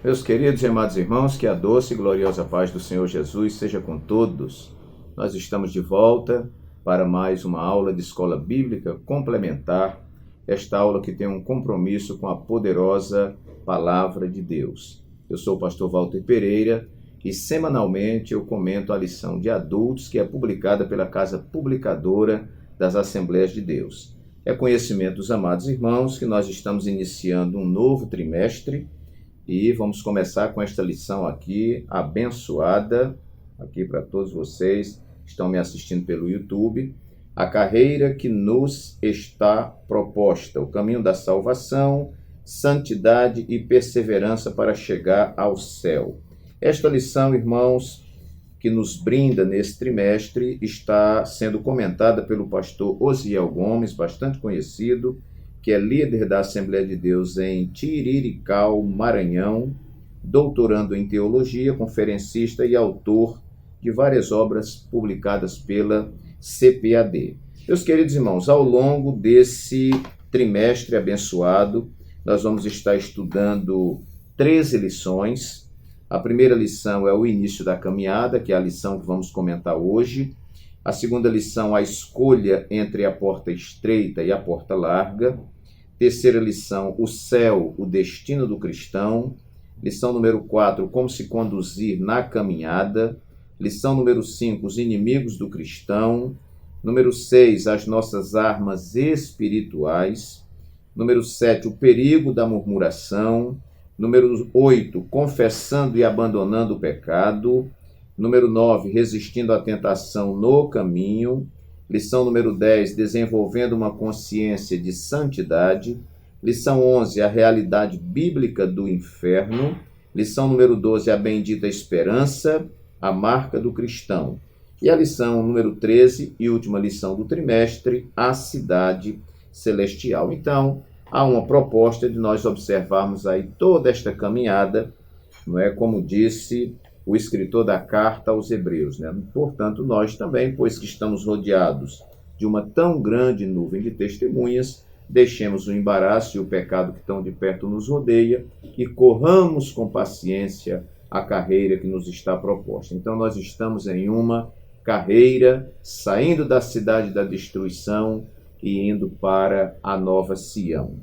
Meus queridos e amados irmãos, que a doce e gloriosa paz do Senhor Jesus seja com todos. Nós estamos de volta para mais uma aula de escola bíblica complementar, esta aula que tem um compromisso com a poderosa palavra de Deus. Eu sou o pastor Walter Pereira e semanalmente eu comento a lição de adultos que é publicada pela Casa Publicadora das Assembleias de Deus. É conhecimento dos amados irmãos que nós estamos iniciando um novo trimestre e vamos começar com esta lição aqui, abençoada, aqui para todos vocês que estão me assistindo pelo YouTube, a carreira que nos está proposta, o caminho da salvação, santidade e perseverança para chegar ao céu. Esta lição, irmãos, que nos brinda nesse trimestre, está sendo comentada pelo pastor Osiel Gomes, bastante conhecido, que é líder da Assembleia de Deus em Tiriricau, Maranhão, doutorando em teologia, conferencista e autor de várias obras publicadas pela CPAD. Meus queridos irmãos, ao longo desse trimestre abençoado, nós vamos estar estudando 13 lições. A primeira lição é o início da caminhada, que é a lição que vamos comentar hoje. A segunda lição, a escolha entre a porta estreita e a porta larga. Terceira lição, o céu, o destino do cristão. Lição número 4, como se conduzir na caminhada. Lição número 5, os inimigos do cristão. Número 6, as nossas armas espirituais. Número 7, o perigo da murmuração. Número 8, confessando e abandonando o pecado. Número 9, resistindo à tentação no caminho. Lição número 10, desenvolvendo uma consciência de santidade. Lição 11, a realidade bíblica do inferno. Lição número 12, a bendita esperança, a marca do cristão. E a lição número 13 e última lição do trimestre, a cidade celestial. Então, há uma proposta de nós observarmos aí toda esta caminhada, não é? Como disse o escritor da carta aos Hebreus, né? Portanto, nós também, pois que estamos rodeados de uma tão grande nuvem de testemunhas, deixemos o embaraço e o pecado que tão de perto nos rodeia e corramos com paciência a carreira que nos está proposta. Então, nós estamos em uma carreira, saindo da cidade da destruição e indo para a nova Sião.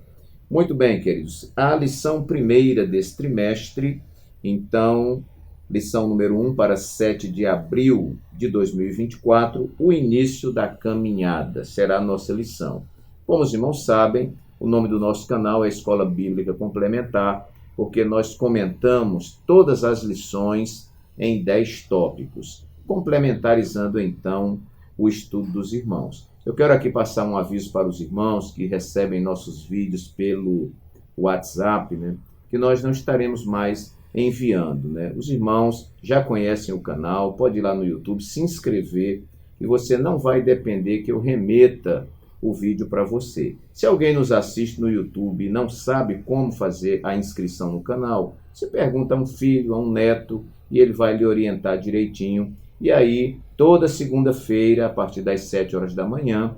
Muito bem, queridos. A lição primeira desse trimestre, então, lição número 1 para 7 de abril de 2024, o início da caminhada, será a nossa lição. Como os irmãos sabem, o nome do nosso canal é Escola Bíblica Complementar, porque nós comentamos todas as lições em 10 tópicos, complementarizando então o estudo dos irmãos. Eu quero aqui passar um aviso para os irmãos que recebem nossos vídeos pelo WhatsApp, né, que nós não estaremos mais enviando, né? Os irmãos já conhecem o canal, pode ir lá no YouTube, se inscrever, e você não vai depender que eu remeta o vídeo para você. Se alguém nos assiste no YouTube e não sabe como fazer a inscrição no canal, você pergunta a um filho, a um neto, e ele vai lhe orientar direitinho. E aí, toda segunda-feira, a partir das 7 horas da manhã,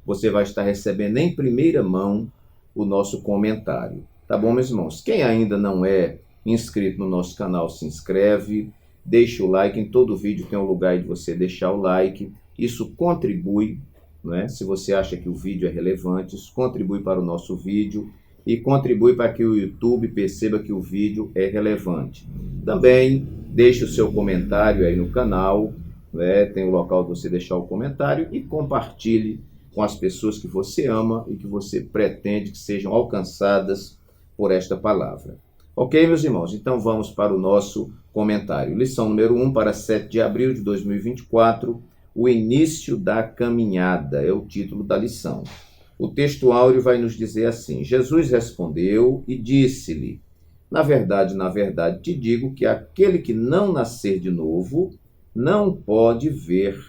você vai estar recebendo em primeira mão o nosso comentário. Tá bom, meus irmãos? Quem ainda não é inscrito no nosso canal, se inscreve, deixa o like. Em todo vídeo tem um lugar de você deixar o like. Isso contribui, né? Se você acha que o vídeo é relevante, isso contribui para o nosso vídeo e contribui para que o YouTube perceba que o vídeo é relevante. Também deixe o seu comentário aí no canal, né? Tem o local de você deixar o comentário e compartilhe com as pessoas que você ama e que você pretende que sejam alcançadas por esta palavra. Ok, meus irmãos? Então vamos para o nosso comentário. Lição número 1 para 7 de abril de 2024, o início da caminhada, é o título da lição. O texto áureo vai nos dizer assim: Jesus respondeu e disse-lhe: na verdade, te digo que aquele que não nascer de novo não pode ver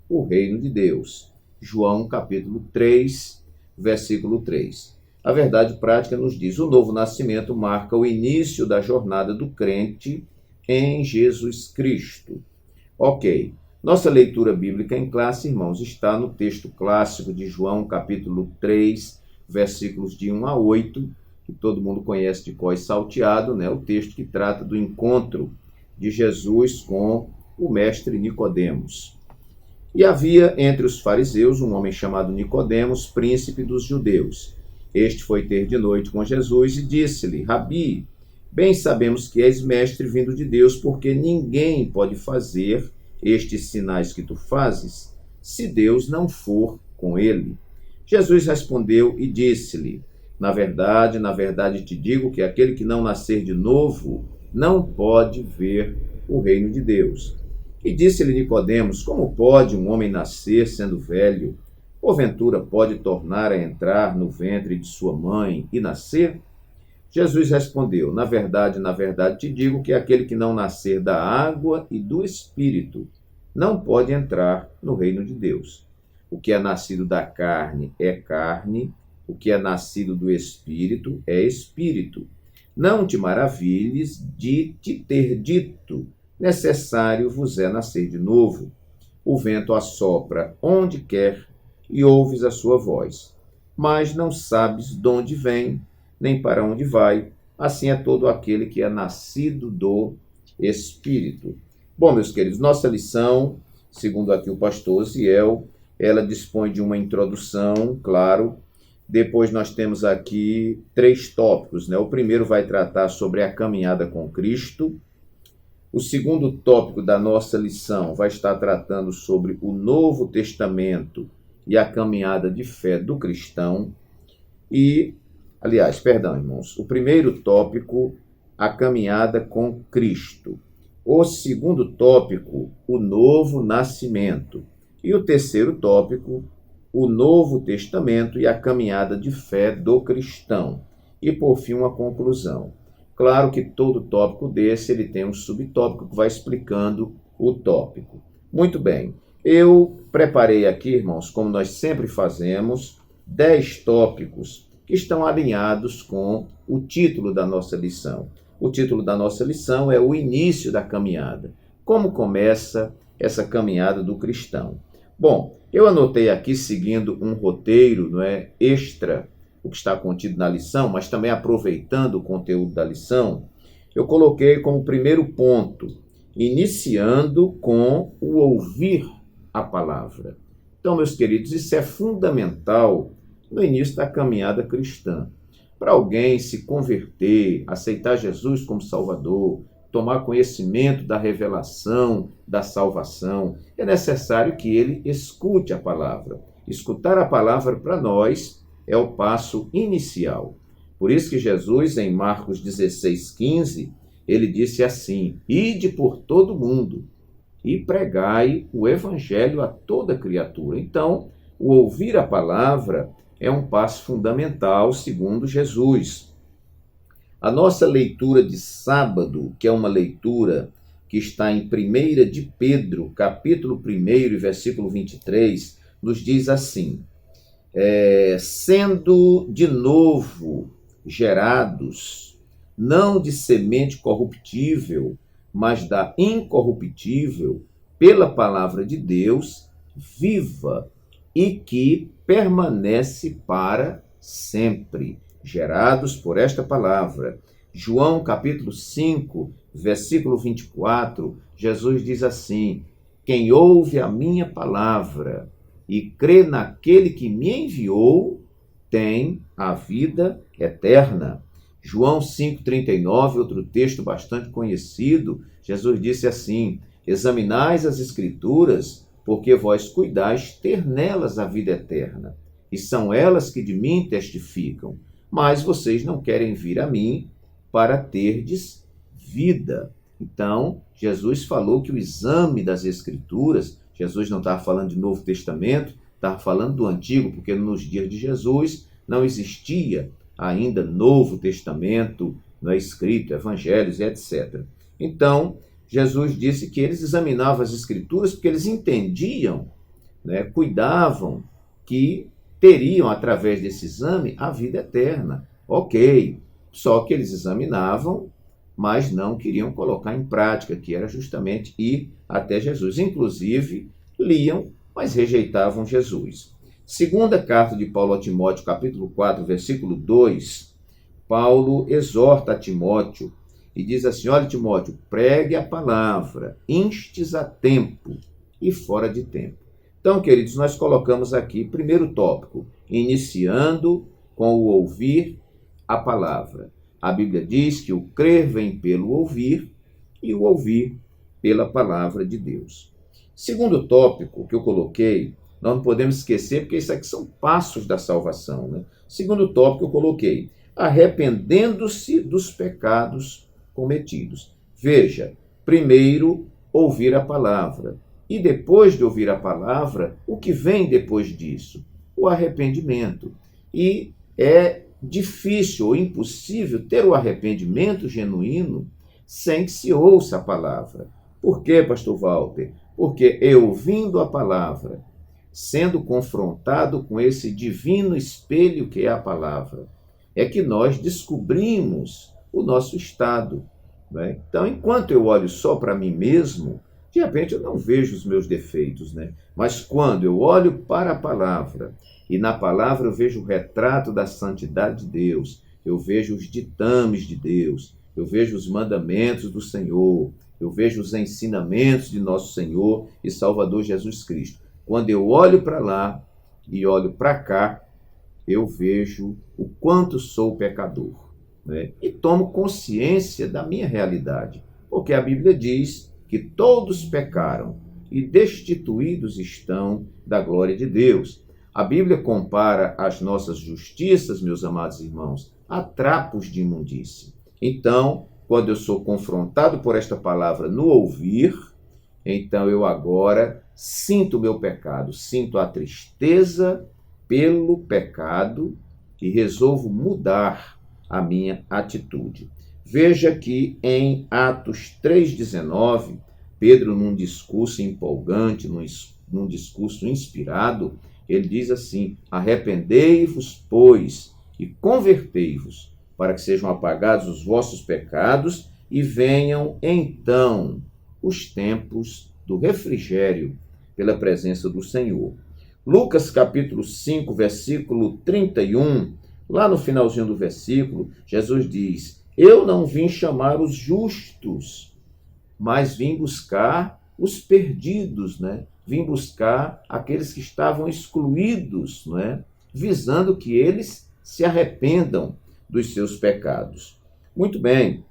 o reino de Deus. João capítulo 3, versículo 3. A verdade prática nos diz: o novo nascimento marca o início da jornada do crente em Jesus Cristo. Ok, nossa leitura bíblica em classe, irmãos, está no texto clássico de João, capítulo 3, versículos de 1 a 8, que todo mundo conhece de cor salteado, né? O texto que trata do encontro de Jesus com o mestre Nicodemos. E havia entre os fariseus um homem chamado Nicodemos, príncipe dos judeus. Este foi ter de noite com Jesus e disse-lhe: Rabi, bem sabemos que és mestre vindo de Deus, porque ninguém pode fazer estes sinais que tu fazes, se Deus não for com ele. Jesus respondeu e disse-lhe: na verdade te digo que aquele que não nascer de novo não pode ver o reino de Deus. E disse-lhe Nicodemos: como pode um homem nascer sendo velho? Porventura pode tornar a entrar no ventre de sua mãe e nascer? Jesus respondeu: na verdade te digo que aquele que não nascer da água e do Espírito não pode entrar no reino de Deus. O que é nascido da carne é carne, o que é nascido do Espírito é Espírito. Não te maravilhes de te ter dito: necessário vos é nascer de novo. O vento assopra onde quer e ouves a sua voz, mas não sabes de onde vem, nem para onde vai. Assim é todo aquele que é nascido do Espírito. Bom, meus queridos, nossa lição, segundo aqui o pastor Ziel, ela dispõe de uma introdução, claro. Depois nós temos aqui 3 tópicos, né? O primeiro vai tratar sobre a caminhada com Cristo. O segundo tópico da nossa lição vai estar tratando sobre o Novo Testamento e a caminhada de fé do cristão. Irmãos, o primeiro tópico, a caminhada com Cristo. O segundo tópico, o novo nascimento. E o terceiro tópico, o Novo Testamento e a caminhada de fé do cristão. E, por fim, uma conclusão. Claro que todo tópico desse ele tem um subtópico que vai explicando o tópico. Muito bem, eu preparei aqui, irmãos, como nós sempre fazemos, 10 tópicos que estão alinhados com o título da nossa lição. O título da nossa lição é o início da caminhada. Como começa essa caminhada do cristão? Bom, eu anotei aqui seguindo um roteiro, extra, o que está contido na lição, mas também aproveitando o conteúdo da lição, eu coloquei como primeiro ponto, iniciando com o ouvir a palavra. Então, meus queridos, isso é fundamental no início da caminhada cristã. Para alguém se converter, aceitar Jesus como Salvador, tomar conhecimento da revelação, da salvação, é necessário que ele escute a palavra. Escutar a palavra para nós é o passo inicial. Por isso que Jesus, em Marcos 16:15, ele disse assim: ide por todo mundo e pregai o evangelho a toda criatura. Então, o ouvir a palavra é um passo fundamental, segundo Jesus. A nossa leitura de sábado, que é uma leitura que está em 1 de Pedro, capítulo 1, versículo 23, nos diz assim: sendo de novo gerados, não de semente corruptível, mas da incorruptível, pela palavra de Deus, viva e que permanece para sempre. Gerados por esta palavra. João capítulo 5, versículo 24, Jesus diz assim: quem ouve a minha palavra e crê naquele que me enviou, tem a vida eterna. João 5,39, outro texto bastante conhecido, Jesus disse assim: examinais as Escrituras, porque vós cuidais ter nelas a vida eterna, e são elas que de mim testificam. Mas vocês não querem vir a mim para terdes vida. Então, Jesus falou que o exame das Escrituras, Jesus não estava falando de Novo Testamento, estava falando do Antigo, porque nos dias de Jesus não existia ainda Novo Testamento, escrito, evangelhos, etc. Então, Jesus disse que eles examinavam as Escrituras porque eles entendiam, cuidavam que teriam, através desse exame, a vida eterna. Ok, só que eles examinavam, mas não queriam colocar em prática, que era justamente ir até Jesus. Inclusive, liam, mas rejeitavam Jesus. Segunda carta de Paulo a Timóteo, capítulo 4, versículo 2, Paulo exorta a Timóteo e diz assim: olha, Timóteo, pregue a palavra, instes a tempo e fora de tempo. Então, queridos, nós colocamos aqui, primeiro tópico, iniciando com o ouvir a palavra. A Bíblia diz que o crer vem pelo ouvir e o ouvir pela palavra de Deus. Segundo tópico que eu coloquei, nós não podemos esquecer, porque isso aqui são passos da salvação, né? Segundo tópico eu coloquei, arrependendo-se dos pecados cometidos. Veja, primeiro ouvir a palavra. E depois de ouvir a palavra, o que vem depois disso? O arrependimento. E é difícil ou impossível ter o arrependimento genuíno sem que se ouça a palavra. Por quê, pastor Walter? Porque eu, ouvindo a palavra, sendo confrontado com esse divino espelho que é a palavra, é que nós descobrimos o nosso estado. Né? Então, enquanto eu olho só para mim mesmo, de repente eu não vejo os meus defeitos, né? Mas quando eu olho para a palavra, e na palavra eu vejo o retrato da santidade de Deus, eu vejo os ditames de Deus, eu vejo os mandamentos do Senhor, eu vejo os ensinamentos de nosso Senhor e Salvador Jesus Cristo. Quando eu olho para lá e olho para cá, eu vejo o quanto sou pecador, né? E tomo consciência da minha realidade, porque a Bíblia diz que todos pecaram e destituídos estão da glória de Deus. A Bíblia compara as nossas justiças, meus amados irmãos, a trapos de imundície. Então, quando eu sou confrontado por esta palavra no ouvir, então eu agora sinto o meu pecado, sinto a tristeza pelo pecado e resolvo mudar a minha atitude. Veja que em Atos 3,19, Pedro, num discurso empolgante, num discurso inspirado, ele diz assim: arrependei-vos, pois, e convertei-vos, para que sejam apagados os vossos pecados e venham então os tempos do refrigério pela presença do Senhor. Lucas capítulo 5, versículo 31, lá no finalzinho do versículo, Jesus diz: eu não vim chamar os justos, mas vim buscar os perdidos, né? Vim buscar aqueles que estavam excluídos, né? Visando que eles se arrependam dos seus pecados. Muito bem,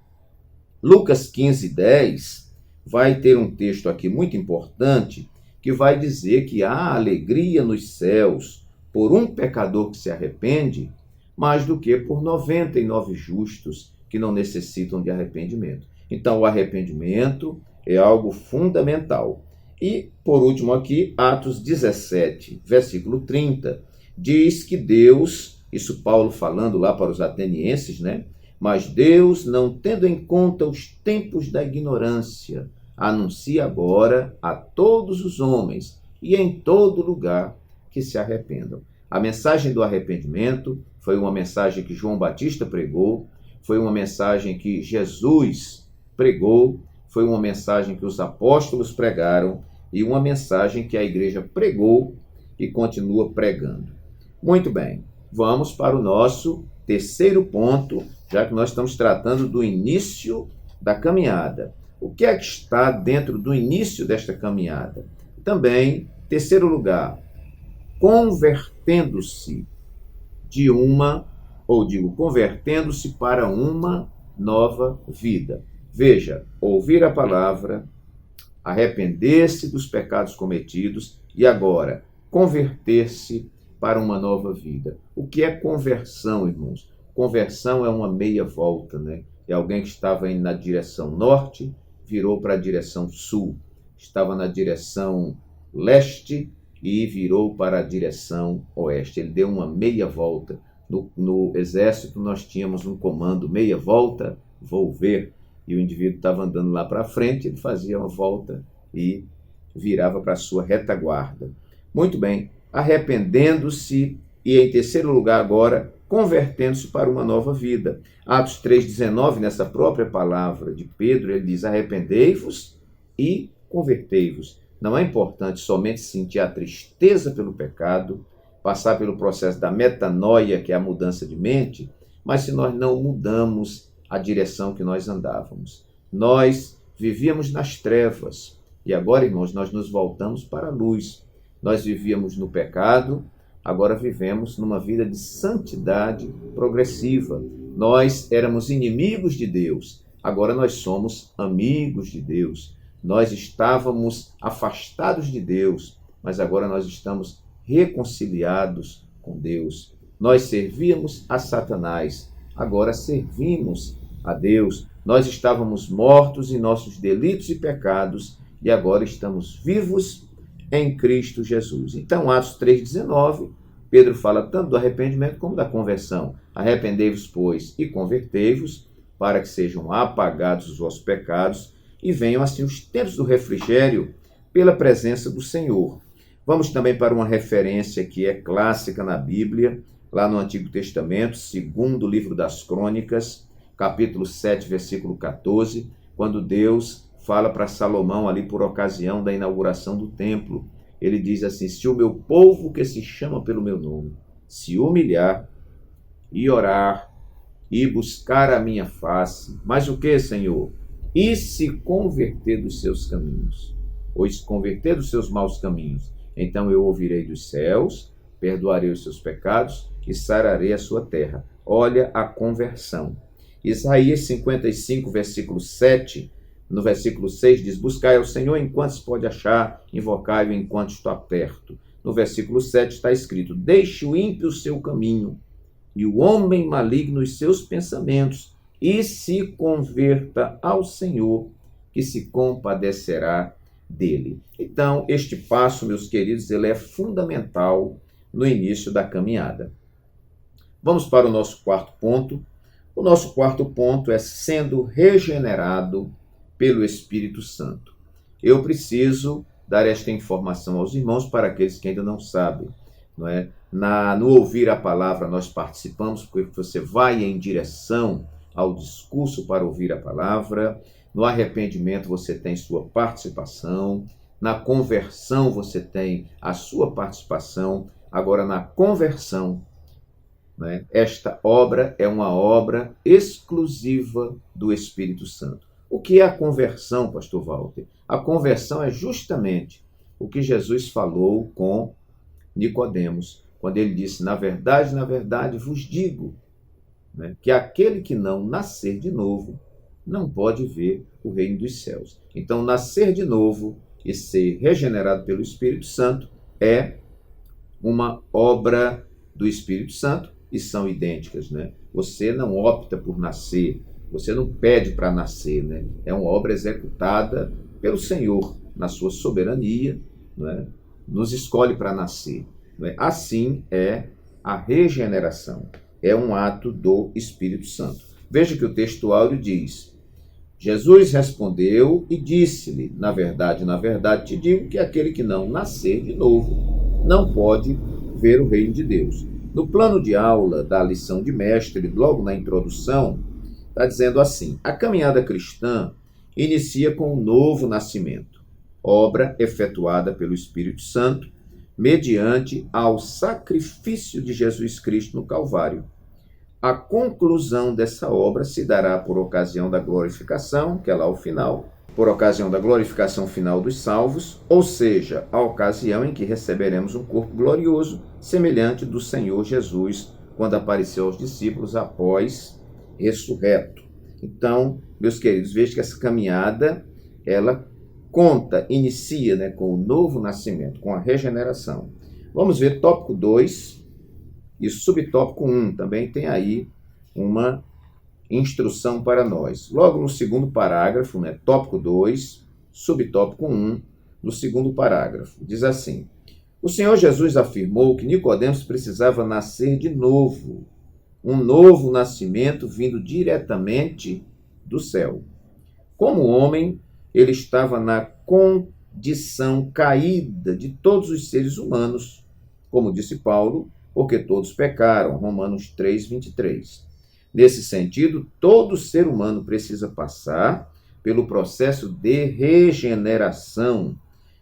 Lucas 15:10 vai ter um texto aqui muito importante que vai dizer que há alegria nos céus por um pecador que se arrepende, mais do que por 99 justos que não necessitam de arrependimento. Então, o arrependimento é algo fundamental. E, por último aqui, Atos 17, versículo 30, diz que Deus, isso Paulo falando lá para os atenienses, né? Mas Deus, não tendo em conta os tempos da ignorância, anuncia agora a todos os homens e em todo lugar que se arrependam. A mensagem do arrependimento foi uma mensagem que João Batista pregou, foi uma mensagem que Jesus pregou, foi uma mensagem que os apóstolos pregaram e uma mensagem que a igreja pregou e continua pregando. Muito bem, vamos para o nosso terceiro ponto, já que nós estamos tratando do início da caminhada. O que é que está dentro do início desta caminhada? Também, terceiro lugar, convertendo-se convertendo-se para uma nova vida. Veja, ouvir a palavra, arrepender-se dos pecados cometidos e agora converter-se para uma nova vida. O que é conversão, irmãos? Conversão é uma meia volta, né? É alguém que estava indo na direção norte, virou para a direção sul. Estava na direção leste e virou para a direção oeste. Ele deu uma meia volta. No exército nós tínhamos um comando, meia volta, volver. E o indivíduo estava andando lá para frente, ele fazia uma volta e virava para a sua retaguarda. Muito bem, arrependendo-se e, em terceiro lugar agora, convertendo-se para uma nova vida. Atos 3,19, nessa própria palavra de Pedro, ele diz: arrependei-vos e convertei-vos. Não é importante somente sentir a tristeza pelo pecado, passar pelo processo da metanoia, que é a mudança de mente, mas se nós não mudamos a direção que nós andávamos. Nós vivíamos nas trevas e agora, irmãos, nós nos voltamos para a luz. Nós vivíamos no pecado, agora vivemos numa vida de santidade progressiva. Nós éramos inimigos de Deus, agora nós somos amigos de Deus. Nós estávamos afastados de Deus, mas agora nós estamos reconciliados com Deus. Nós servíamos a Satanás, agora servimos a Deus. Nós estávamos mortos em nossos delitos e pecados e agora estamos vivos em Cristo Jesus. Então, Atos 3,19, Pedro fala tanto do arrependimento como da conversão. Arrependei-vos, pois, e convertei-vos, para que sejam apagados os vossos pecados e venham assim os tempos do refrigério pela presença do Senhor. Vamos também para uma referência que é clássica na Bíblia, lá no Antigo Testamento, segundo livro das Crônicas, capítulo 7, versículo 14, quando Deus fala para Salomão ali por ocasião da inauguração do templo. Ele diz assim: se o meu povo que se chama pelo meu nome se humilhar e orar e buscar a minha face, mas o que, Senhor? E se converter dos seus caminhos, ou se converter dos seus maus caminhos, então eu ouvirei dos céus, perdoarei os seus pecados e sararei a sua terra. Olha a conversão. Isaías 55, versículo 7, no versículo 6 diz: buscai ao Senhor enquanto se pode achar, invocai-o enquanto está perto. No versículo 7 está escrito: deixe o ímpio o seu caminho e o homem maligno os seus pensamentos, e se converta ao Senhor, que se compadecerá dele. Então, este passo, meus queridos, ele é fundamental no início da caminhada. Vamos para o nosso quarto ponto. O nosso quarto ponto é sendo regenerado pelo Espírito Santo. Eu preciso dar esta informação aos irmãos para aqueles que ainda não sabem. Não é? No ouvir a palavra nós participamos, porque você vai em direção ao discurso para ouvir a palavra. No arrependimento você tem sua participação. Na conversão você tem a sua participação. Agora, na conversão, né, esta obra é uma obra exclusiva do Espírito Santo. O que é a conversão, pastor Walter? A conversão é justamente o que Jesus falou com Nicodemos, quando ele disse: na verdade vos digo, né, que aquele que não nascer de novo não pode ver o reino dos céus. Então, nascer de novo e ser regenerado pelo Espírito Santo é uma obra do Espírito Santo e são idênticas, né? Você não opta por nascer, você não pede para nascer, né? É uma obra executada pelo Senhor na sua soberania, né? Nos escolhe para nascer, né? Assim é a regeneração, é um ato do Espírito Santo. Veja que o texto áureo diz: Jesus respondeu e disse-lhe: na verdade te digo que aquele que não nascer de novo não pode ver o reino de Deus. No plano de aula da lição de mestre, logo na introdução, está dizendo assim: a caminhada cristã inicia com o novo nascimento, obra efetuada pelo Espírito Santo, mediante ao sacrifício de Jesus Cristo no Calvário. A conclusão dessa obra se dará por ocasião da glorificação, que é lá o final, por ocasião da glorificação final dos salvos, ou seja, a ocasião em que receberemos um corpo glorioso, semelhante do Senhor Jesus, quando apareceu aos discípulos após ressurreto. Então, meus queridos, veja que essa caminhada, ela inicia, né, com o novo nascimento, com a regeneração. Vamos ver tópico 2 e subtópico 1, também tem aí uma instrução para nós. Logo no segundo parágrafo, né, tópico 2, subtópico 1, no segundo parágrafo, diz assim: o Senhor Jesus afirmou que Nicodemos precisava nascer de novo, um novo nascimento vindo diretamente do céu. Como homem, ele estava na condição caída de todos os seres humanos, como disse Paulo, porque todos pecaram, Romanos 3, 23. Nesse sentido, todo ser humano precisa passar pelo processo de regeneração,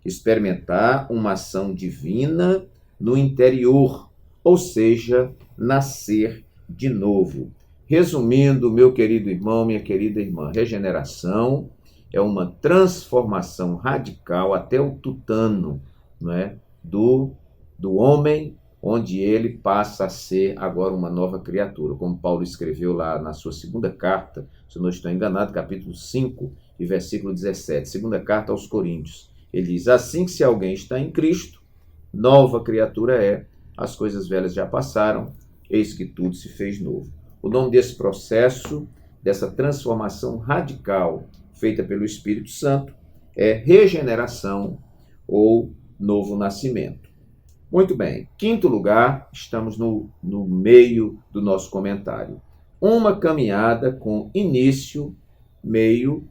experimentar uma ação divina no interior, ou seja, nascer de novo. Resumindo, meu querido irmão, minha querida irmã, regeneração é uma transformação radical até o tutano, não é? do homem, onde ele passa a ser agora uma nova criatura, como Paulo escreveu lá na sua segunda carta, se eu não estou enganado, capítulo 5 e versículo 17, segunda carta aos Coríntios. Ele diz: assim que se alguém está em Cristo, nova criatura é, as coisas velhas já passaram, eis que tudo se fez novo. O nome desse processo, dessa transformação radical feita pelo Espírito Santo, é regeneração ou novo nascimento. Muito bem, quinto lugar, estamos no meio do nosso comentário. Uma caminhada com início, meio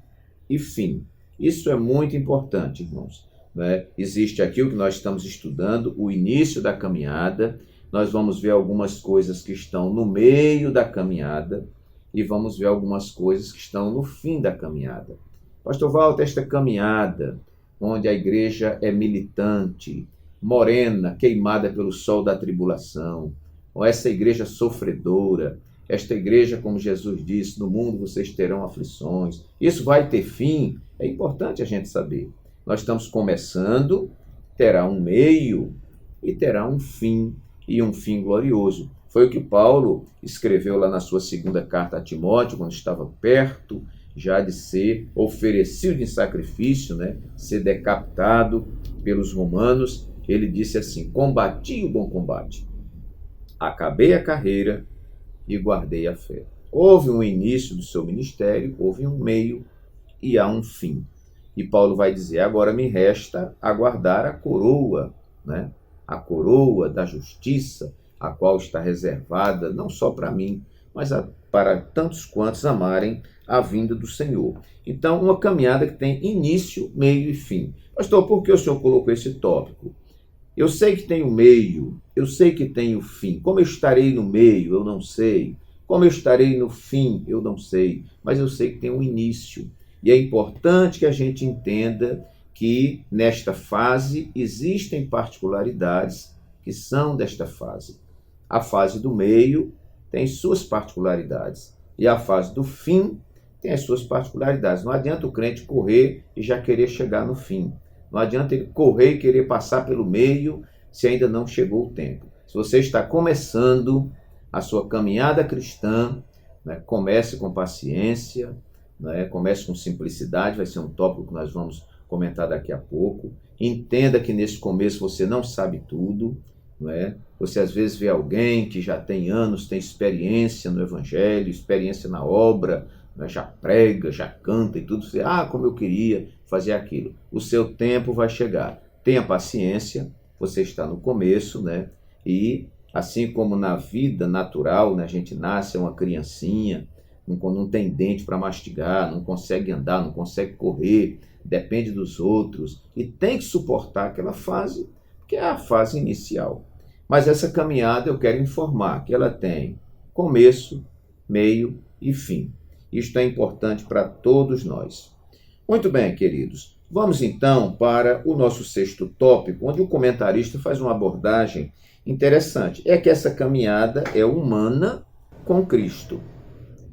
e fim. Isso é muito importante, irmãos. Né? Existe aqui o que nós estamos estudando, o início da caminhada. Nós vamos ver algumas coisas que estão no meio da caminhada e vamos ver algumas coisas que estão no fim da caminhada. Pastor Walter, esta caminhada, onde a igreja é militante, morena, queimada pelo sol da tribulação, ou essa igreja sofredora, esta igreja, como Jesus disse, no mundo vocês terão aflições, isso vai ter fim? É importante a gente saber. Nós estamos começando, terá um meio e terá um fim, e um fim glorioso. Foi o que Paulo escreveu lá na sua segunda carta a Timóteo, quando estava perto já de ser oferecido em sacrifício, né? Ser decapitado pelos romanos. Ele disse assim: combati o bom combate, acabei a carreira e guardei a fé. Houve um início do seu ministério, houve um meio e há um fim. E Paulo vai dizer: agora me resta aguardar a coroa, né? A coroa da justiça, a qual está reservada não só para mim, mas para tantos quantos amarem a vinda do Senhor. Então, uma caminhada que tem início, meio e fim. Pastor, por que o senhor colocou esse tópico? Eu sei que tem o meio, eu sei que tem o fim. Como eu estarei no meio, eu não sei. Como eu estarei no fim, eu não sei. Mas eu sei que tem um início. E é importante que a gente entenda que nesta fase existem particularidades que são desta fase. A fase do meio tem suas particularidades e a fase do fim tem as suas particularidades. Não adianta o crente correr e já querer chegar no fim. Não adianta ele correr e querer passar pelo meio se ainda não chegou o tempo. Se você está começando a sua caminhada cristã, né, comece com paciência, né, comece com simplicidade, vai ser um tópico que nós vamos comentar daqui a pouco. Entenda que nesse começo você não sabe tudo, não é? Você às vezes vê alguém que já tem anos, tem experiência no evangelho, experiência na obra, né? Já prega, já canta e tudo. Você, como eu queria fazer aquilo. O seu tempo vai chegar. Tenha paciência, você está no começo, né? E assim como na vida natural, né? A gente nasce, é uma criancinha, não tem dente para mastigar, não consegue andar, não consegue correr, depende dos outros e tem que suportar aquela fase, que é a fase inicial. Mas essa caminhada eu quero informar que ela tem começo, meio e fim. Isto é importante para todos nós. Muito bem, queridos. Vamos então para o nosso sexto tópico, onde o comentarista faz uma abordagem interessante. É que essa caminhada é humana com Cristo.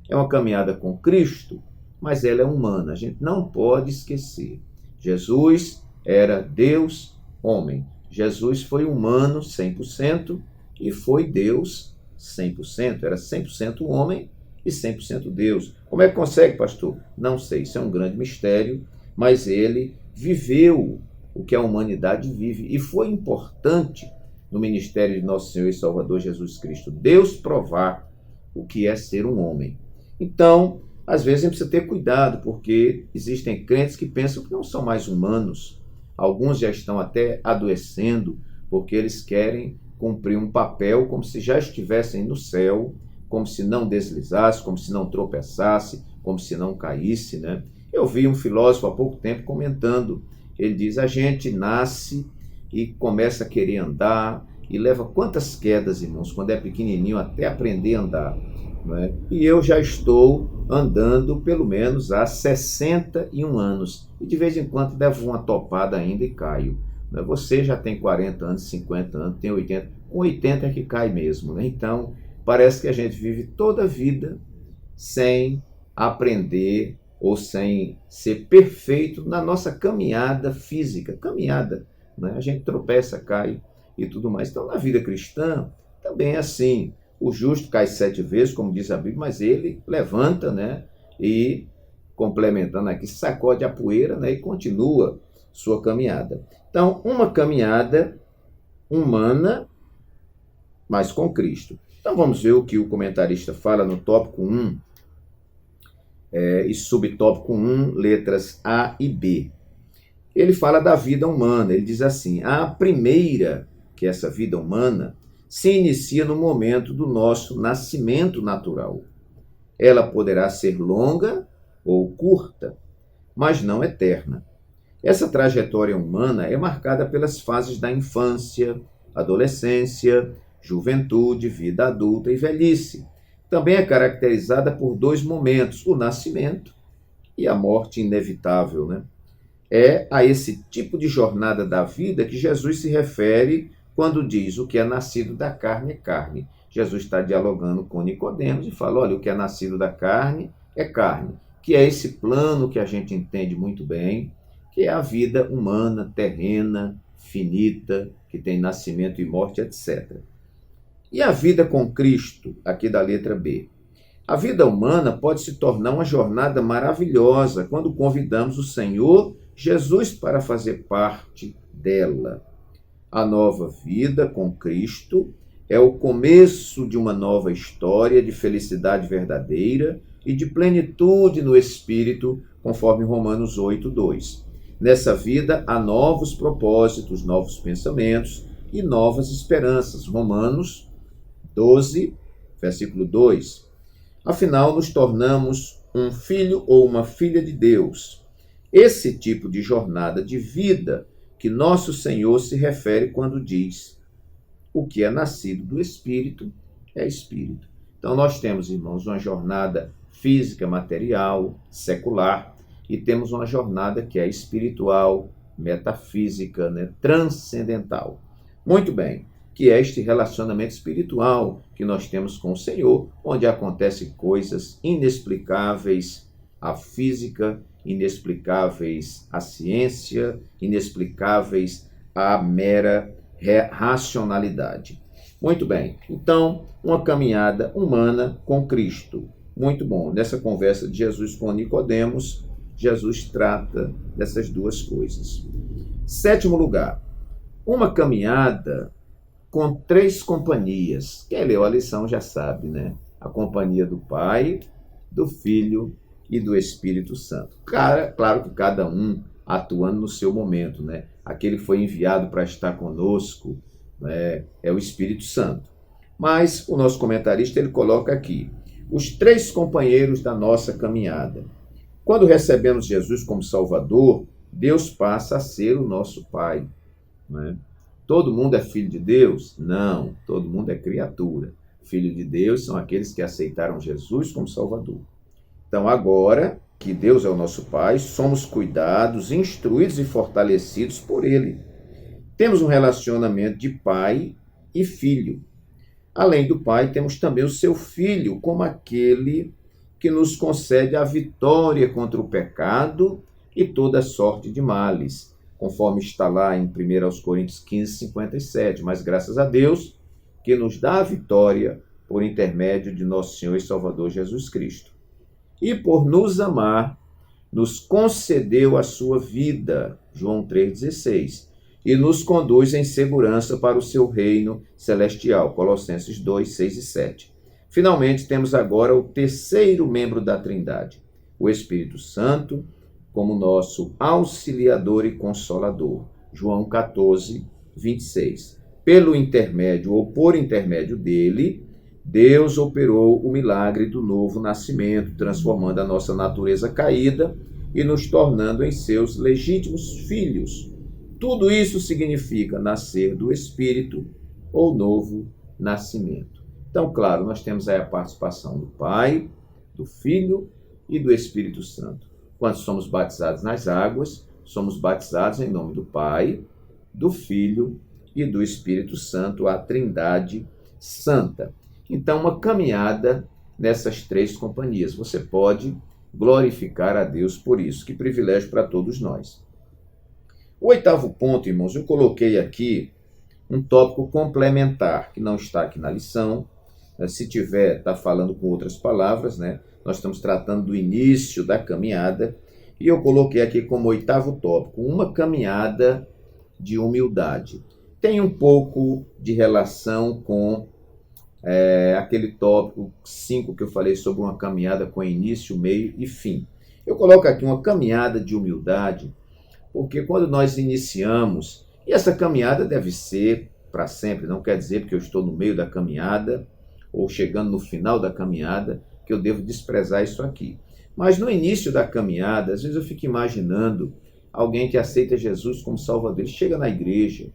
É uma caminhada com Cristo, mas ela é humana. A gente não pode esquecer. Jesus era Deus, homem. Jesus foi humano 100% e foi Deus 100%. Era 100% homem e 100% Deus. Como é que consegue, pastor? Não sei, isso é um grande mistério, mas ele viveu o que a humanidade vive. E foi importante no ministério de nosso Senhor e Salvador Jesus Cristo, Deus provar o que é ser um homem. Então, às vezes a gente precisa ter cuidado, porque existem crentes que pensam que não são mais humanos. Alguns já estão até adoecendo, porque eles querem cumprir um papel como se já estivessem no céu, como se não deslizasse, como se não tropeçasse, como se não caísse, né? Eu vi um filósofo há pouco tempo comentando, ele diz, a gente nasce e começa a querer andar, e leva quantas quedas, irmãos, quando é pequenininho, até aprender a andar. Né? E eu já estou andando pelo menos há 61 anos. E de vez em quando devo uma topada ainda e caio. Né? Você já tem 40 anos, 50 anos, tem 80. Com 80 é que cai mesmo. Né? Então, parece que a gente vive toda a vida sem aprender ou sem ser perfeito na nossa caminhada física. Caminhada, né? A gente tropeça, cai e tudo mais. Então, na vida cristã, também é assim. O justo cai 7 vezes, como diz a Bíblia, mas ele levanta, né? E, complementando aqui, sacode a poeira, né? E continua sua caminhada. Então, uma caminhada humana, mas com Cristo. Então, vamos ver o que o comentarista fala no tópico 1 e subtópico 1, letras A e B. Ele fala da vida humana. Ele diz assim: a primeira, que é essa vida humana, se inicia no momento do nosso nascimento natural. Ela poderá ser longa ou curta, mas não eterna. Essa trajetória humana é marcada pelas fases da infância, adolescência, juventude, vida adulta e velhice. Também é caracterizada por 2 momentos, o nascimento e a morte inevitável, né? É a esse tipo de jornada da vida que Jesus se refere quando diz: o que é nascido da carne é carne. Jesus está dialogando com Nicodemos e fala: olha, o que é nascido da carne, que é esse plano que a gente entende muito bem, que é a vida humana, terrena, finita, que tem nascimento e morte, etc. E a vida com Cristo, aqui da letra B? A vida humana pode se tornar uma jornada maravilhosa quando convidamos o Senhor Jesus para fazer parte dela. A nova vida com Cristo é o começo de uma nova história de felicidade verdadeira e de plenitude no Espírito, conforme Romanos 8:2. Nessa vida há novos propósitos, novos pensamentos e novas esperanças. Romanos 12, versículo 2. Afinal, nos tornamos um filho ou uma filha de Deus. Esse tipo de jornada de vida que nosso Senhor se refere quando diz: o que é nascido do Espírito é Espírito. Então nós temos, irmãos, uma jornada física, material, secular, e temos uma jornada que é espiritual, metafísica, né, transcendental. Muito bem, que é este relacionamento espiritual que nós temos com o Senhor, onde acontecem coisas inexplicáveis à física, inexplicáveis à ciência, inexplicáveis à mera racionalidade. Muito bem, então, uma caminhada humana com Cristo. Muito bom. Nessa conversa de Jesus com Nicodemos, Jesus trata dessas 2 coisas. 7º lugar, uma caminhada com 3 companhias. Quem leu a lição já sabe, né? A companhia do Pai, do Filho e do Espírito Santo. Claro que cada um atuando no seu momento, né? Aquele que foi enviado para estar conosco, né, é o Espírito Santo. Mas o nosso comentarista ele coloca aqui os 3 companheiros da nossa caminhada. Quando recebemos Jesus como Salvador, Deus passa a ser o nosso Pai, né? Todo mundo é filho de Deus? Não, todo mundo é criatura. Filho de Deus são aqueles que aceitaram Jesus como Salvador. Então, agora que Deus é o nosso Pai, somos cuidados, instruídos e fortalecidos por Ele. Temos um relacionamento de pai e filho. Além do Pai, temos também o seu Filho, como aquele que nos concede a vitória contra o pecado e toda sorte de males, conforme está lá em 1 Coríntios 15:57. Mas graças a Deus que nos dá a vitória por intermédio de nosso Senhor e Salvador Jesus Cristo. E por nos amar, nos concedeu a sua vida, João 3,16, e nos conduz em segurança para o seu reino celestial, Colossenses 2, 6 e 7. Finalmente, temos agora o 3º membro da Trindade, o Espírito Santo, como nosso auxiliador e consolador, João 14, 26. Pelo intermédio ou por intermédio dele, Deus operou o milagre do novo nascimento, transformando a nossa natureza caída e nos tornando em seus legítimos filhos. Tudo isso significa nascer do Espírito ou novo nascimento. Então, claro, nós temos aí a participação do Pai, do Filho e do Espírito Santo. Quando somos batizados nas águas, somos batizados em nome do Pai, do Filho e do Espírito Santo, a Trindade Santa. Então, uma caminhada nessas três companhias. Você pode glorificar a Deus por isso. Que privilégio para todos nós. O oitavo ponto, irmãos, eu coloquei aqui um tópico complementar, que não está aqui na lição. Se tiver, está falando com outras palavras, né? Nós estamos tratando do início da caminhada, e eu coloquei aqui como oitavo tópico, uma caminhada de humildade. Tem um pouco de relação com aquele tópico 5 que eu falei sobre uma caminhada com início, meio e fim. Eu coloco aqui uma caminhada de humildade, porque quando nós iniciamos, e essa caminhada deve ser para sempre, não quer dizer porque eu estou no meio da caminhada, ou chegando no final da caminhada, que eu devo desprezar isso aqui. Mas no início da caminhada, às vezes eu fico imaginando alguém que aceita Jesus como Salvador. Ele chega na igreja,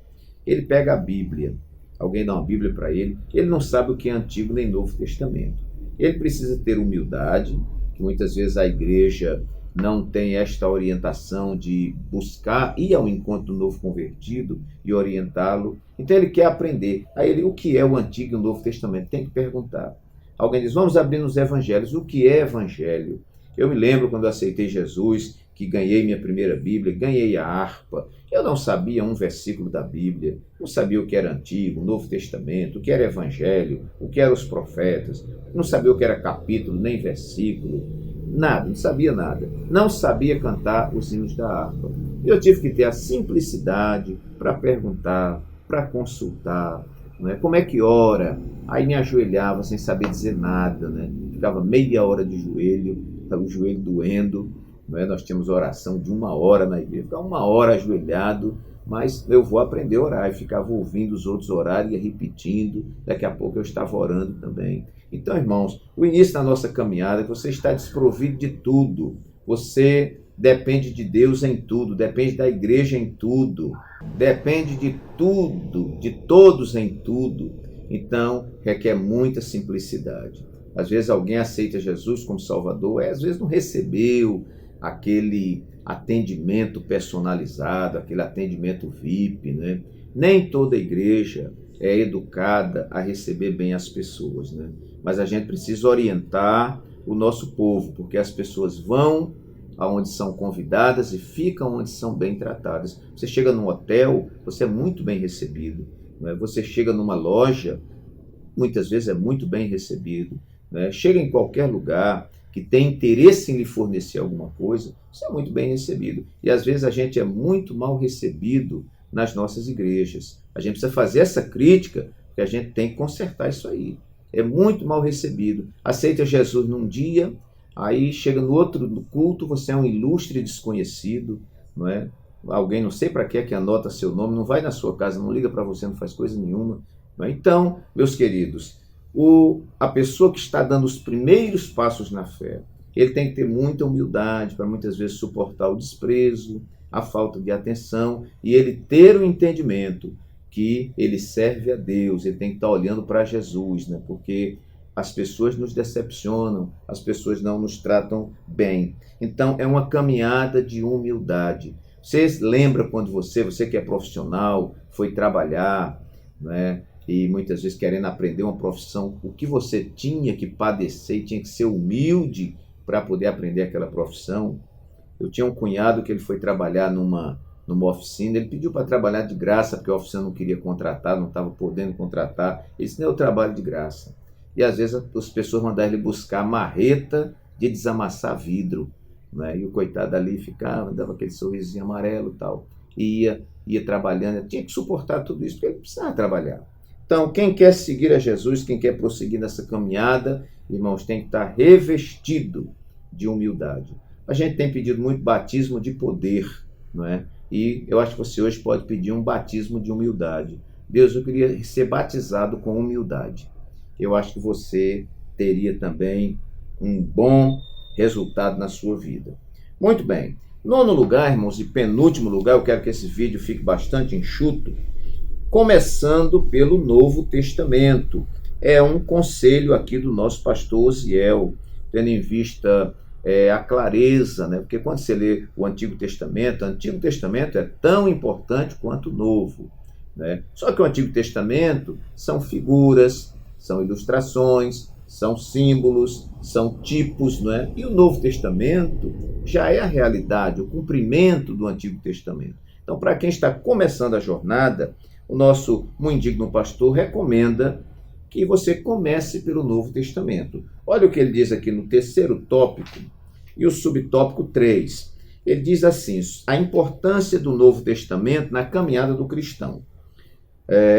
ele pega a Bíblia, alguém dá uma Bíblia para ele não sabe o que é Antigo nem Novo Testamento. Ele precisa ter humildade, que muitas vezes a igreja não tem esta orientação de buscar, ir ao encontro do novo convertido e orientá-lo. Então ele quer aprender. Aí ele, o que é o Antigo e o Novo Testamento? Tem que perguntar. Alguém diz, vamos abrir nos evangelhos. O que é evangelho? Eu me lembro quando eu aceitei Jesus, que ganhei minha primeira Bíblia, ganhei a harpa. Eu não sabia um versículo da Bíblia, não sabia o que era Antigo, Novo Testamento, o que era Evangelho, o que eram os profetas, não sabia o que era capítulo, nem versículo, nada, não sabia nada. Não sabia cantar os hinos da harpa. Eu tive que ter a simplicidade para perguntar, para consultar, né? Como é que ora? Aí me ajoelhava sem saber dizer nada, né? Ficava meia hora de joelho, o joelho doendo. Nós tínhamos oração de 1 hora na igreja, ficava 1 hora ajoelhado, mas eu vou aprender a orar. E ficava ouvindo os outros orar e repetindo, daqui a pouco eu estava orando também. Então, irmãos, o início da nossa caminhada, você está desprovido de tudo, você depende de Deus em tudo, depende da igreja em tudo, depende de tudo, de todos em tudo. Então, requer muita simplicidade. Às vezes alguém aceita Jesus como Salvador, às vezes não recebeu aquele atendimento personalizado, aquele atendimento VIP, né? Nem toda igreja é educada a receber bem as pessoas, né? Mas a gente precisa orientar o nosso povo, porque as pessoas vão aonde são convidadas e ficam onde são bem tratadas. Você chega num hotel, você é muito bem recebido, né? Você chega numa loja, muitas vezes é muito bem recebido, né? Chega em qualquer lugar que tem interesse em lhe fornecer alguma coisa, você é muito bem recebido. E às vezes a gente é muito mal recebido nas nossas igrejas. A gente precisa fazer essa crítica, porque a gente tem que consertar isso aí. É muito mal recebido. Aceita Jesus num dia, aí chega no outro no culto, você é um ilustre desconhecido, não é? Alguém, não sei para que anota seu nome, não vai na sua casa, não liga para você, não faz coisa nenhuma. Não é? Então, meus queridos, a pessoa que está dando os primeiros passos na fé, ele tem que ter muita humildade para muitas vezes suportar o desprezo, a falta de atenção, e ele ter o entendimento que ele serve a Deus, ele tem que estar olhando para Jesus, né? Porque as pessoas nos decepcionam, as pessoas não nos tratam bem. Então é uma caminhada de humildade. Vocês lembram quando você que é profissional, foi trabalhar, né? E muitas vezes querendo aprender uma profissão, o que você tinha que padecer e tinha que ser humilde para poder aprender aquela profissão. Eu tinha um cunhado que ele foi trabalhar numa oficina, ele pediu para trabalhar de graça, porque a oficina não queria contratar, não estava podendo contratar. Ele disse, não, eu trabalho de graça. E às vezes as pessoas mandavam ele buscar marreta de desamassar vidro, né? E o coitado ali ficava, dava aquele sorrisinho amarelo e tal, e ia trabalhando, tinha que suportar tudo isso, porque ele precisava trabalhar. Então, quem quer seguir a Jesus, quem quer prosseguir nessa caminhada, irmãos, tem que estar revestido de humildade. A gente tem pedido muito batismo de poder, não é? E eu acho que você hoje pode pedir um batismo de humildade. Deus, eu queria ser batizado com humildade. Eu acho que você teria também um bom resultado na sua vida. Muito bem. Nono lugar, irmãos, e penúltimo lugar, eu quero que esse vídeo fique bastante enxuto, começando pelo Novo Testamento. É um conselho aqui do nosso pastor Osiel, tendo em vista a clareza, né? Porque quando você lê o Antigo Testamento é tão importante quanto o Novo, né? Só que o Antigo Testamento são figuras, são ilustrações, são símbolos, são tipos, não é? E o Novo Testamento já é a realidade, o cumprimento do Antigo Testamento. Então, para quem está começando a jornada, o nosso muito indigno pastor recomenda que você comece pelo Novo Testamento. Olha o que ele diz aqui no terceiro tópico e o subtópico 3. Ele diz assim, a importância do Novo Testamento na caminhada do cristão.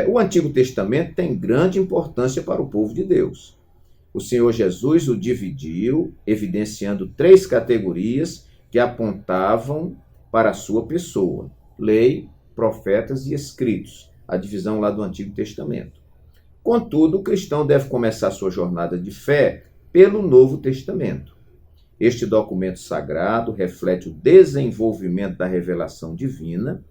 O Antigo Testamento tem grande importância para o povo de Deus. O Senhor Jesus o dividiu, evidenciando 3 categorias que apontavam para a sua pessoa: lei, profetas e escritos, a divisão lá do Antigo Testamento. Contudo, o cristão deve começar sua jornada de fé pelo Novo Testamento. Este documento sagrado reflete o desenvolvimento da revelação divina,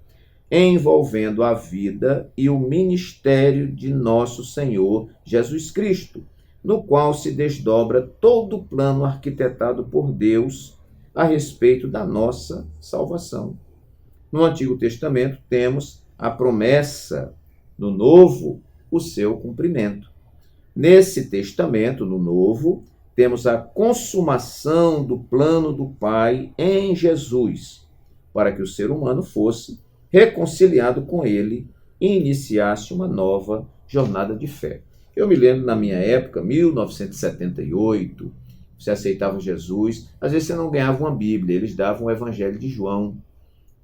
envolvendo a vida e o ministério de nosso Senhor Jesus Cristo, no qual se desdobra todo o plano arquitetado por Deus a respeito da nossa salvação. No Antigo Testamento temos a promessa, no Novo, o seu cumprimento. Nesse testamento, no Novo, temos a consumação do plano do Pai em Jesus, para que o ser humano fosse reconciliado com ele e iniciasse uma nova jornada de fé. Eu me lembro, na minha época, 1978, você aceitava Jesus, às vezes você não ganhava uma Bíblia, eles davam o Evangelho de João,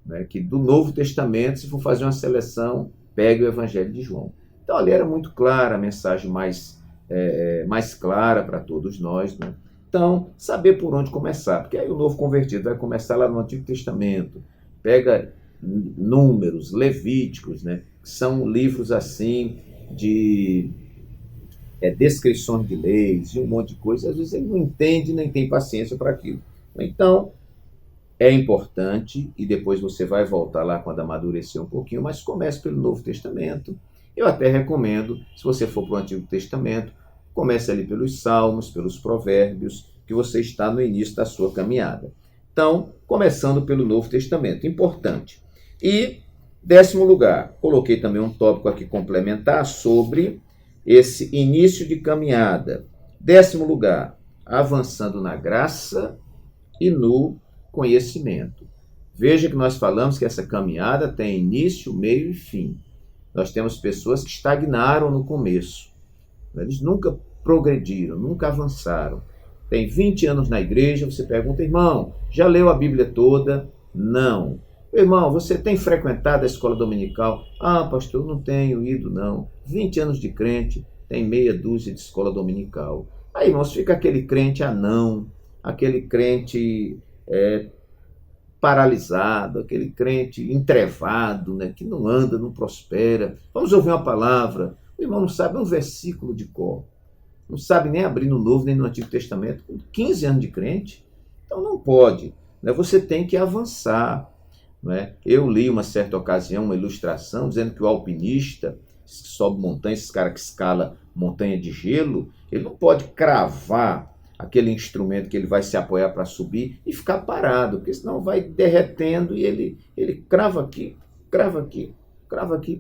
né, que do Novo Testamento, se for fazer uma seleção, pegue o Evangelho de João. Então, ali era muito clara, a mensagem mais clara para todos nós, né? Então, saber por onde começar, porque aí o novo convertido vai começar lá no Antigo Testamento, pega Números, Levíticos, né? Que são livros assim de descrições de leis, de um monte de coisa, às vezes ele não entende nem tem paciência para aquilo. Então, é importante, e depois você vai voltar lá quando amadurecer um pouquinho, mas comece pelo Novo Testamento. Eu até recomendo, se você for para o Antigo Testamento, comece ali pelos Salmos, pelos Provérbios, que você está no início da sua caminhada. Então, começando pelo Novo Testamento, importante. E, 10º lugar, coloquei também um tópico aqui complementar sobre esse início de caminhada. 10º lugar, avançando na graça e no conhecimento. Veja que nós falamos que essa caminhada tem início, meio e fim. Nós temos pessoas que estagnaram no começo. Eles nunca progrediram, nunca avançaram. Tem 20 anos na igreja, você pergunta, irmão, já leu a Bíblia toda? Não. Irmão, você tem frequentado a escola dominical? Ah, pastor, não tenho ido, não. 20 anos de crente, tem meia dúzia de escola dominical. Aí, irmãos, fica aquele crente anão, aquele crente paralisado, aquele crente entrevado, né, que não anda, não prospera. Vamos ouvir uma palavra. O irmão não sabe um versículo de cor. Não sabe nem abrir no Novo nem no Antigo Testamento. Com 15 anos de crente. Então não pode. Né? Você tem que avançar. Né? Eu li uma certa ocasião uma ilustração dizendo que o alpinista, que sobe montanha, esse cara que escala montanha de gelo, ele não pode cravar aquele instrumento que ele vai se apoiar para subir e ficar parado, porque senão vai derretendo e ele crava aqui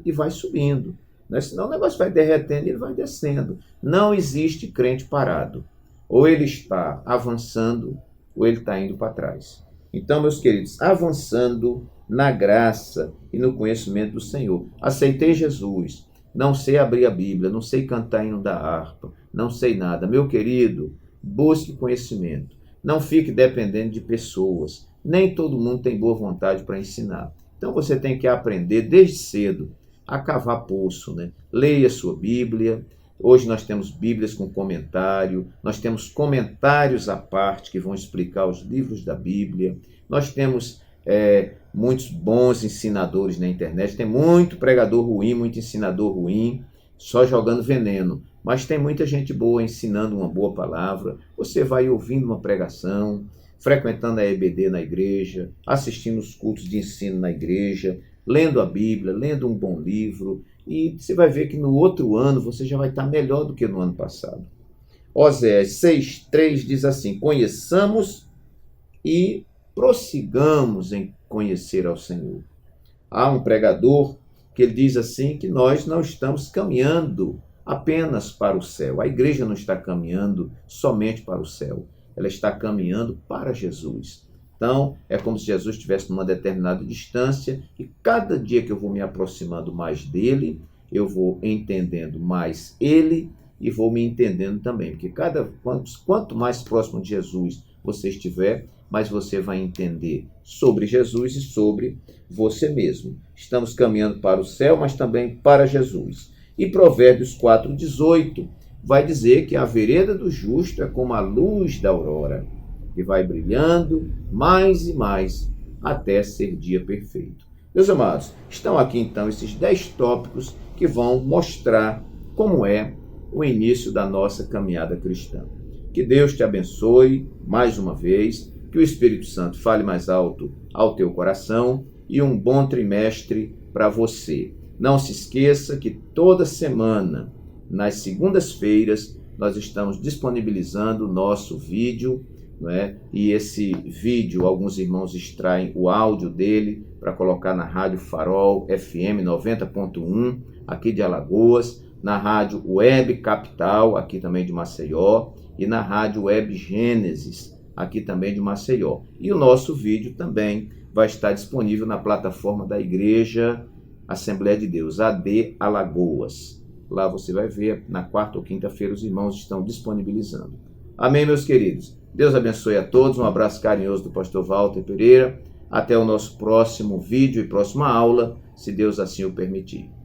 e vai subindo. Né? Senão o negócio vai derretendo e ele vai descendo. Não existe crente parado. Ou ele está avançando ou ele está indo para trás. Então, meus queridos, avançando na graça e no conhecimento do Senhor. Aceitei Jesus, não sei abrir a Bíblia, não sei cantar hino da harpa, não sei nada. Meu querido, busque conhecimento. Não fique dependendo de pessoas. Nem todo mundo tem boa vontade para ensinar. Então você tem que aprender desde cedo a cavar poço, né? Leia sua Bíblia. Hoje nós temos Bíblias com comentário, nós temos comentários à parte que vão explicar os livros da Bíblia. Nós temos muitos bons ensinadores na internet. Tem muito pregador ruim, muito ensinador ruim, só jogando veneno. Mas tem muita gente boa ensinando uma boa palavra. Você vai ouvindo uma pregação, frequentando a EBD na igreja, assistindo os cultos de ensino na igreja, lendo a Bíblia, lendo um bom livro, e você vai ver que no outro ano você já vai estar melhor do que no ano passado. Oséias 6:3 diz assim: conheçamos e prossigamos em conhecer ao Senhor. Há um pregador que ele diz assim que nós não estamos caminhando apenas para o céu. A igreja não está caminhando somente para o céu, ela está caminhando para Jesus. Então, é como se Jesus estivesse numa determinada distância e cada dia que eu vou me aproximando mais dele, eu vou entendendo mais ele e vou me entendendo também. Porque quanto mais próximo de Jesus você estiver, mais você vai entender sobre Jesus e sobre você mesmo. Estamos caminhando para o céu, mas também para Jesus. E Provérbios 4,18 vai dizer que a vereda do justo é como a luz da aurora, que vai brilhando mais e mais até ser dia perfeito. Meus amados, estão aqui então esses 10 tópicos que vão mostrar como é o início da nossa caminhada cristã. Que Deus te abençoe mais uma vez, que o Espírito Santo fale mais alto ao teu coração e um bom trimestre para você. Não se esqueça que toda semana, nas segundas-feiras, nós estamos disponibilizando o nosso vídeo, não é? E esse vídeo, alguns irmãos extraem o áudio dele para colocar na Rádio Farol FM 90.1, aqui de Alagoas, na Rádio Web Capital, aqui também de Maceió, e na Rádio Web Gênesis, aqui também de Maceió. E o nosso vídeo também vai estar disponível na plataforma da Igreja Assembleia de Deus, AD Alagoas. Lá você vai ver, na quarta ou quinta-feira os irmãos estão disponibilizando. Amém, meus queridos? Deus abençoe a todos, um abraço carinhoso do pastor Walter Pereira. Até o nosso próximo vídeo e próxima aula, se Deus assim o permitir.